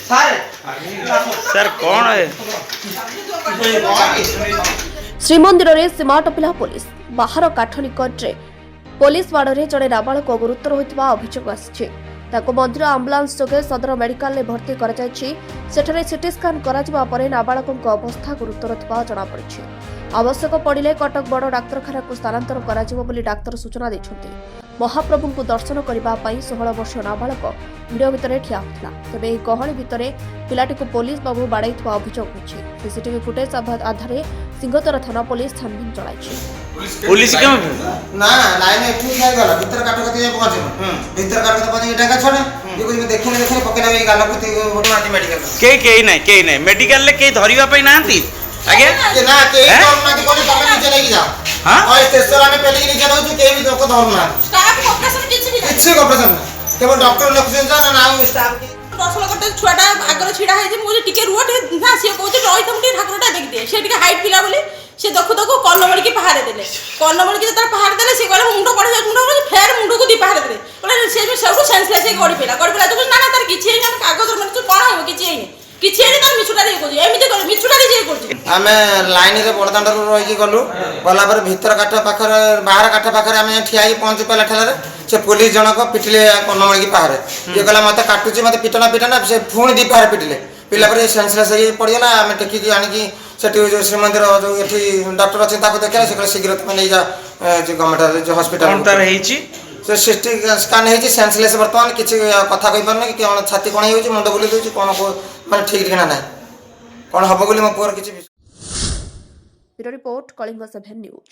Sir कौन है श्रीमंदिर में सीमाट पिला पुलिस बाहर काठ निकटरे पुलिस माड़े जड़े नाबालक गुरुतर होता अभियोग आसी मंदिर आंबुलांस जोगे सदर मेडिकल में भर्ती कर सिटी स्कान कर नाबालक अवस्था गुरुतर जमापड़ी आवश्यक पड़े कटक बड़ डाक्तखाना को स्थानांतर कर डाक्तर सूचना देते महाप्रभु को दर्शन करने 16 वर्ष नाबालक भिड़ भितर ठिया होता तेज गहली भितर पिलाटी को पुलिस बाबू बाड़ाई अभियोग होती सीसीटीवी फुटेज आधार सिंहदर थाना पुलिस छानबीन चलाई पुलिस क्यों ना लाइन एठू जाय गला भीतर काट कते जाय पहुंचे भीतर काट कते पहुंचे डाका छड़े ये कुछ देखने देखने पकेला ए गाला कुती घटना मेडिकल के नहीं मेडिकल ले के धरिबा पई नांती आगे के ना के कोरोना के कोने तमे नीचे लेके जाओ हां और स्टेशन में पहले नीचे रहू के भी लोक धरना स्टाफ ऑपरेशन किछि ऑपरेशन केवल डॉक्टर लक्ष्मण जा ना स्टाफ दर्शन करते छुआटा आगर छिड़ा है मुझे टिके रुआ ना से कहते रही तुम ठाकुरटा देख दे से टिके हाइट पिला बोली से देखु देखु कलमड़ी की पहाड़ देले कलमड़ी की तर पहाड़ देले से कहले मुंडो पड़ जाय मुंडो फेर मुंडो को दी पहाड़ देले कहले से सब सेंसलेस से गड़ी पिला तो ना ना तार किछि ना कागज मन तो कोन हो किछि नहीं तार मिछुटा दे को एमिते कर मिछुटा दे जे करछ हमें लाइन रे बड़दांड रो रही गलु गला पर भीतर काठ पाखर बाहर काठ पाखर हमें ठिया ही पहुंच पेला ठेला से पुलिस जनक पिटिले कन्नमळी की पहाड़ ये कहला मते काटुची मते पिटना से पुणी दी पहाड़ पिटिले पिला पर सेंसलेस हे पड़ गला हमें टेकी की आनी की सेठी जो श्रीमंदिर जो एठी डॉक्टर अछि ताको देखला से शीघ्र तुम नै जा जो गवर्नमेंट जो हॉस्पिटल कोनतर हेची से सिटी स्कैन हेची सेंसलेस वर्तमान किछि कथा कहि परने कि कोन छाती कोन होउची मुंड बुली दोची कोन माने ठीक ठिकाना नै कोन हबो बोली म पुअर किछि ब्यूरो रिपोर्ट कलिंग 7 न्यूज।